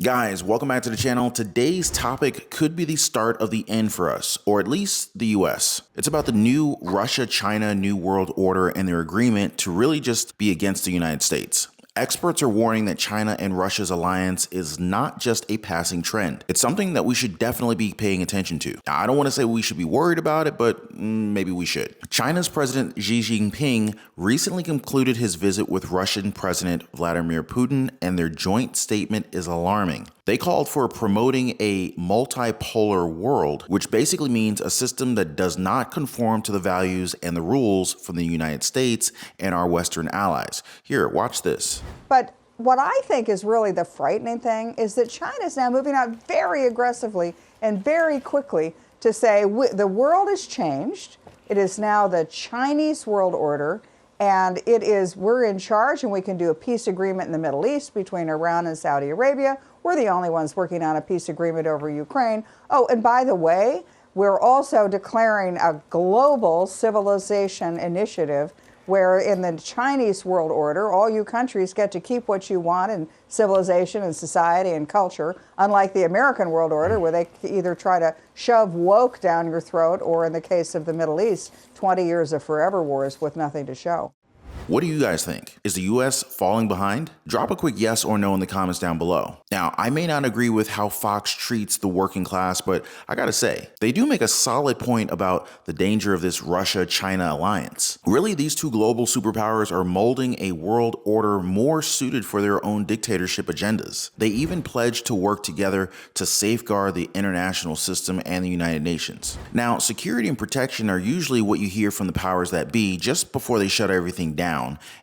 Guys, welcome back to the channel. Today's topic could be the start of the end for us, or at least the US. It's about the new Russia-China New World Order and their agreement to really just be against the United States. Experts are warning that China and Russia's alliance is not just a passing trend. It's something that we should definitely be paying attention to. Now, I don't want to say we should be worried about it, but maybe we should. China's President Xi Jinping recently concluded his visit with Russian President Vladimir Putin, and their joint statement is alarming. They called for promoting a multipolar world, which basically means a system that does not conform to the values and the rules from the United States and our Western allies. Here, watch this. But what I think is really the frightening thing is that China is now moving out very aggressively and very quickly to say the world has changed. It is now the Chinese world order, and we're in charge, and we can do a peace agreement in the Middle East between Iran and Saudi Arabia. We're the only ones working on a peace agreement over Ukraine. Oh, and by the way, we're also declaring a global civilization initiative where in the Chinese world order, all you countries get to keep what you want in civilization and society and culture, unlike the American world order, where they either try to shove woke down your throat, or in the case of the Middle East, 20 years of forever wars with nothing to show. What do you guys think? Is the US falling behind? Drop a quick yes or no in the comments down below. Now, I may not agree with how Fox treats the working class, but I gotta say, they do make a solid point about the danger of this Russia-China alliance. Really, these two global superpowers are molding a world order more suited for their own dictatorship agendas. They even pledged to work together to safeguard the international system and the United Nations. Now, security and protection are usually what you hear from the powers that be just before they shut everything down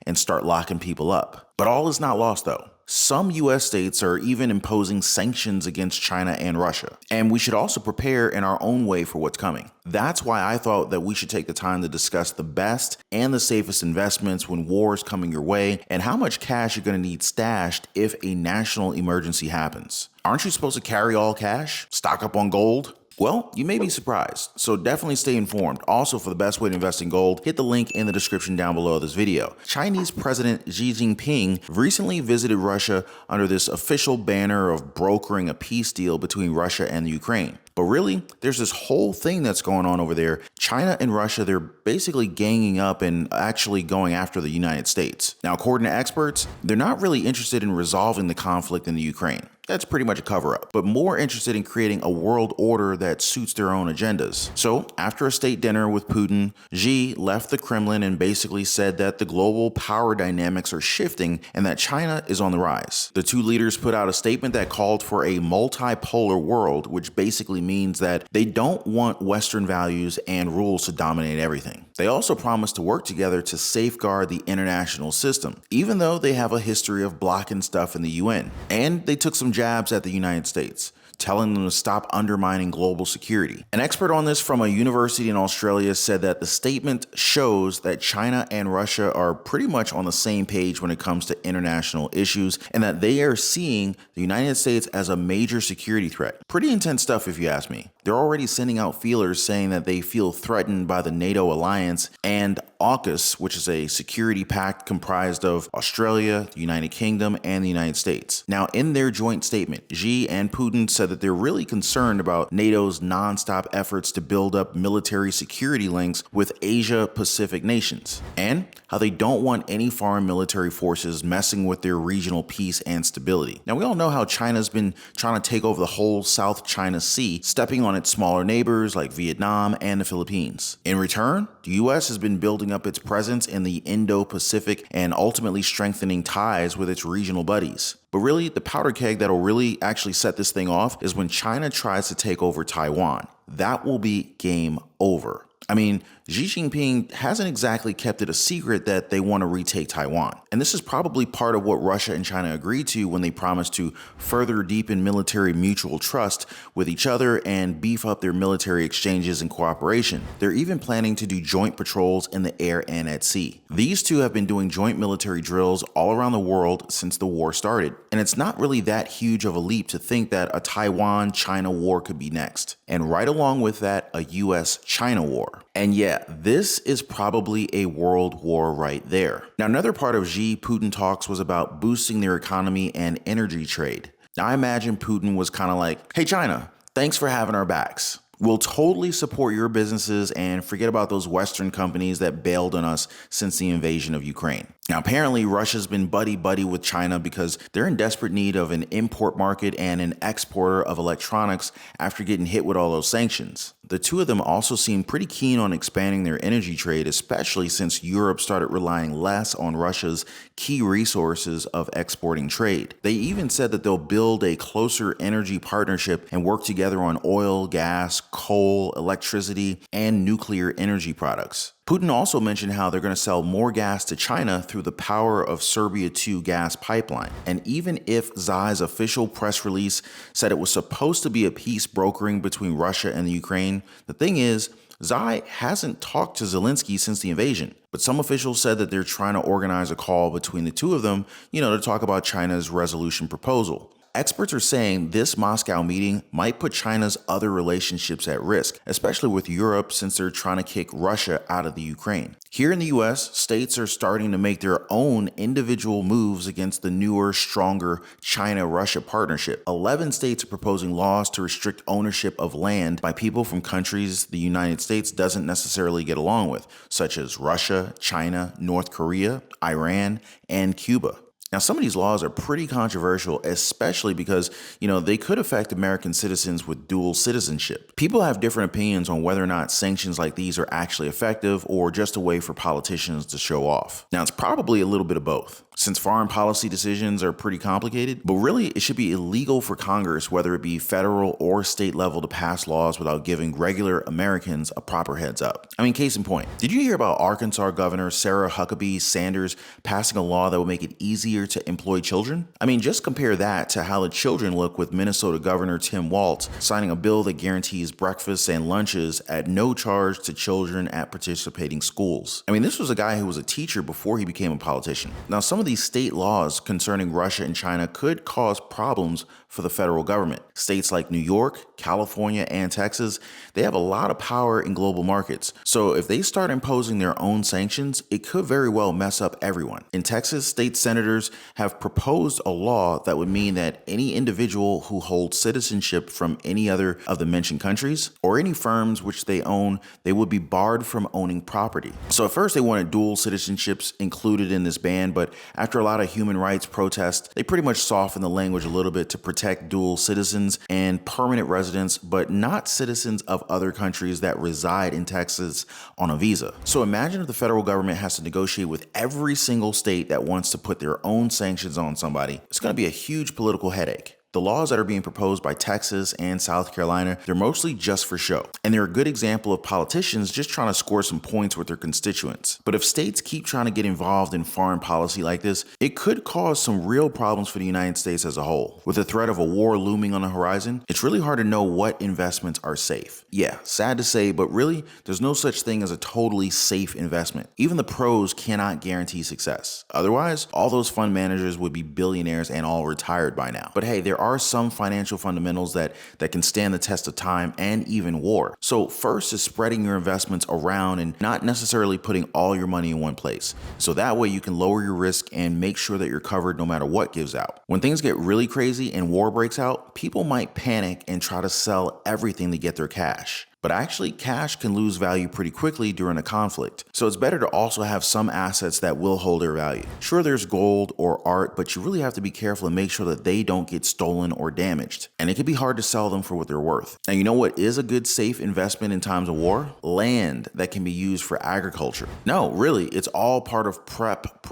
and start locking people up. But all is not lost though. Some US states are even imposing sanctions against China and Russia. And we should also prepare in our own way for what's coming. That's why I thought that we should take the time to discuss the best and the safest investments when war is coming your way, and how much cash you're going to need stashed if a national emergency happens. Aren't you supposed to carry all cash? Stock up on gold? Well, you may be surprised, so definitely stay informed. Also, for the best way to invest in gold, hit the link in the description down below this video. Chinese President Xi Jinping recently visited Russia under this official banner of brokering a peace deal between Russia and the Ukraine. But really, there's this whole thing that's going on over there. China and Russia, they're basically ganging up and actually going after the United States. Now, according to experts, they're not really interested in resolving the conflict in the Ukraine. That's pretty much a cover-up, but more interested in creating a world order that suits their own agendas. So, after a state dinner with Putin, Xi left the Kremlin and basically said that the global power dynamics are shifting and that China is on the rise. The two leaders put out a statement that called for a multipolar world, which basically means that they don't want Western values and rules to dominate everything. They also promised to work together to safeguard the international system, even though they have a history of blocking stuff in the UN. And they took some jabs at the United States, telling them to stop undermining global security. An expert on this from a university in Australia said that the statement shows that China and Russia are pretty much on the same page when it comes to international issues, and that they are seeing the United States as a major security threat. Pretty intense stuff if you ask me. They're already sending out feelers saying that they feel threatened by the NATO alliance and AUKUS, which is a security pact comprised of Australia, the United Kingdom, and the United States. Now, in their joint statement, Xi and Putin said that they're really concerned about NATO's nonstop efforts to build up military security links with Asia-Pacific nations, and how they don't want any foreign military forces messing with their regional peace and stability. Now, we all know how China's been trying to take over the whole South China Sea, stepping on its smaller neighbors like Vietnam and the Philippines. In return, the US has been building up its presence in the Indo-Pacific and ultimately strengthening ties with its regional buddies. But really, the powder keg that'll really actually set this thing off is when China tries to take over Taiwan. That will be game over. I mean, Xi Jinping hasn't exactly kept it a secret that they want to retake Taiwan. And this is probably part of what Russia and China agreed to when they promised to further deepen military mutual trust with each other and beef up their military exchanges and cooperation. They're even planning to do joint patrols in the air and at sea. These two have been doing joint military drills all around the world since the war started. And it's not really that huge of a leap to think that a Taiwan-China war could be next. And right along with that, a US-China war. And yeah, this is probably a world war right there. Now, another part of Xi-Putin talks was about boosting their economy and energy trade. Now, I imagine Putin was kind of like, hey, China, thanks for having our backs. We'll totally support your businesses and forget about those Western companies that bailed on us since the invasion of Ukraine. Now, apparently, Russia's been buddy-buddy with China because they're in desperate need of an import market and an exporter of electronics after getting hit with all those sanctions. The two of them also seem pretty keen on expanding their energy trade, especially since Europe started relying less on Russia's key resources of exporting trade. They even said that they'll build a closer energy partnership and work together on oil, gas, coal, electricity, and nuclear energy products. Putin also mentioned how they're going to sell more gas to China through the power of Serbia 2 gas pipeline. And even if Xai's official press release said it was supposed to be a peace brokering between Russia and the Ukraine, the thing is, Xai hasn't talked to Zelensky since the invasion. But some officials said that they're trying to organize a call between the two of them, to talk about China's resolution proposal. Experts are saying this Moscow meeting might put China's other relationships at risk, especially with Europe since they're trying to kick Russia out of the Ukraine. Here in the US, states are starting to make their own individual moves against the newer, stronger China-Russia partnership. 11 states are proposing laws to restrict ownership of land by people from countries the United States doesn't necessarily get along with, such as Russia, China, North Korea, Iran, and Cuba. Now, some of these laws are pretty controversial, especially because, they could affect American citizens with dual citizenship. People have different opinions on whether or not sanctions like these are actually effective or just a way for politicians to show off. Now, it's probably a little bit of both, since foreign policy decisions are pretty complicated, but really it should be illegal for Congress, whether it be federal or state level, to pass laws without giving regular Americans a proper heads up. Case in point, did you hear about Arkansas Governor Sarah Huckabee Sanders passing a law that would make it easier to employ children? Just compare that to how the children look with Minnesota Governor Tim Walz signing a bill that guarantees breakfasts and lunches at no charge to children at participating schools. This was a guy who was a teacher before he became a politician. Now, some of these state laws concerning Russia and China could cause problems for the federal government. States like New York, California, and Texas, they have a lot of power in global markets. So if they start imposing their own sanctions, it could very well mess up everyone. In Texas, state senators have proposed a law that would mean that any individual who holds citizenship from any other of the mentioned countries or any firms which they own, they would be barred from owning property. So at first they wanted dual citizenships included in this ban, but after a lot of human rights protests, they pretty much softened the language a little bit to protect dual citizens and permanent residents, but not citizens of other countries that reside in Texas on a visa. So imagine if the federal government has to negotiate with every single state that wants to put their own sanctions on somebody. It's going to be a huge political headache. The laws that are being proposed by Texas and South Carolina, they're mostly just for show. And they're a good example of politicians just trying to score some points with their constituents. But if states keep trying to get involved in foreign policy like this, it could cause some real problems for the United States as a whole. With the threat of a war looming on the horizon, it's really hard to know what investments are safe. Yeah, sad to say, but really, there's no such thing as a totally safe investment. Even the pros cannot guarantee success. Otherwise, all those fund managers would be billionaires and all retired by now. But hey, there are some financial fundamentals that can stand the test of time and even war. So first is spreading your investments around and not necessarily putting all your money in one place. So that way you can lower your risk and make sure that you're covered no matter what gives out. When things get really crazy and war breaks out, people might panic and try to sell everything to get their cash. But actually, cash can lose value pretty quickly during a conflict. So it's better to also have some assets that will hold their value. Sure, there's gold or art, but you really have to be careful and make sure that they don't get stolen or damaged. And it can be hard to sell them for what they're worth. And you know what is a good safe investment in times of war? Land that can be used for agriculture. No, really, it's all part of prep.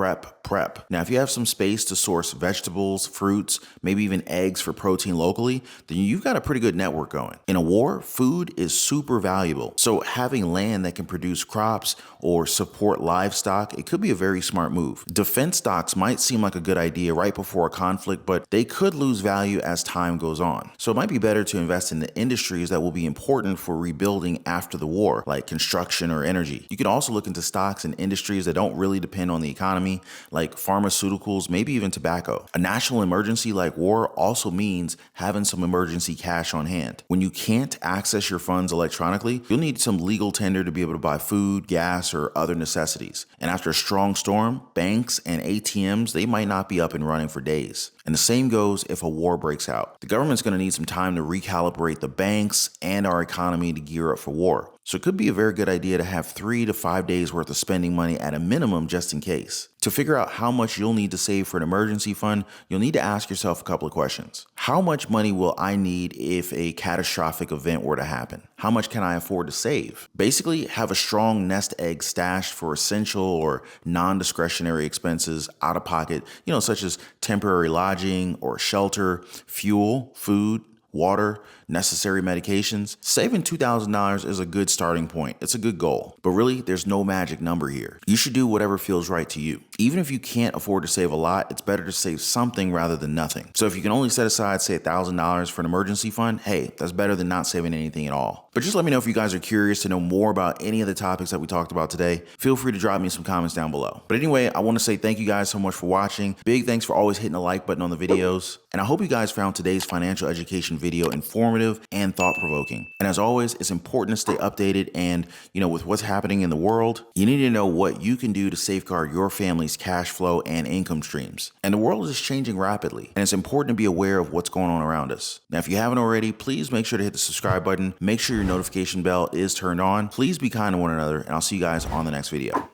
Now, if you have some space to source vegetables, fruits, maybe even eggs for protein locally, then you've got a pretty good network going. In a war, food is super valuable. So having land that can produce crops or support livestock, it could be a very smart move. Defense stocks might seem like a good idea right before a conflict, but they could lose value as time goes on. So it might be better to invest in the industries that will be important for rebuilding after the war, like construction or energy. You can also look into stocks and industries that don't really depend on the economy, like pharmaceuticals, maybe even tobacco. A national emergency like war also means having some emergency cash on hand. When you can't access your funds electronically, you'll need some legal tender to be able to buy food, gas, or other necessities. And after a strong storm, banks and ATMs, they might not be up and running for days. And the same goes if a war breaks out. The government's going to need some time to recalibrate the banks and our economy to gear up for war. So it could be a very good idea to have 3 to 5 days worth of spending money at a minimum just in case. To figure out how much you'll need to save for an emergency fund, you'll need to ask yourself a couple of questions. How much money will I need if a catastrophic event were to happen? How much can I afford to save? Basically, have a strong nest egg stashed for essential or non-discretionary expenses out of pocket, such as temporary lodging or shelter, fuel, food, water, necessary medications. Saving $2,000 is a good starting point. It's a good goal. But really, there's no magic number here. You should do whatever feels right to you. Even if you can't afford to save a lot, it's better to save something rather than nothing. So if you can only set aside, say, $1,000 for an emergency fund, hey, that's better than not saving anything at all. But just let me know if you guys are curious to know more about any of the topics that we talked about today. Feel free to drop me some comments down below. But anyway, I want to say thank you guys so much for watching. Big thanks for always hitting the like button on the videos. And I hope you guys found today's financial education video informative and thought-provoking. And as always, it's important to stay updated and, with what's happening in the world, you need to know what you can do to safeguard your family's cash flow and income streams. And the world is changing rapidly, and it's important to be aware of what's going on around us. Now, if you haven't already, please make sure to hit the subscribe button. Make sure your notification bell is turned on. Please be kind to one another, and I'll see you guys on the next video.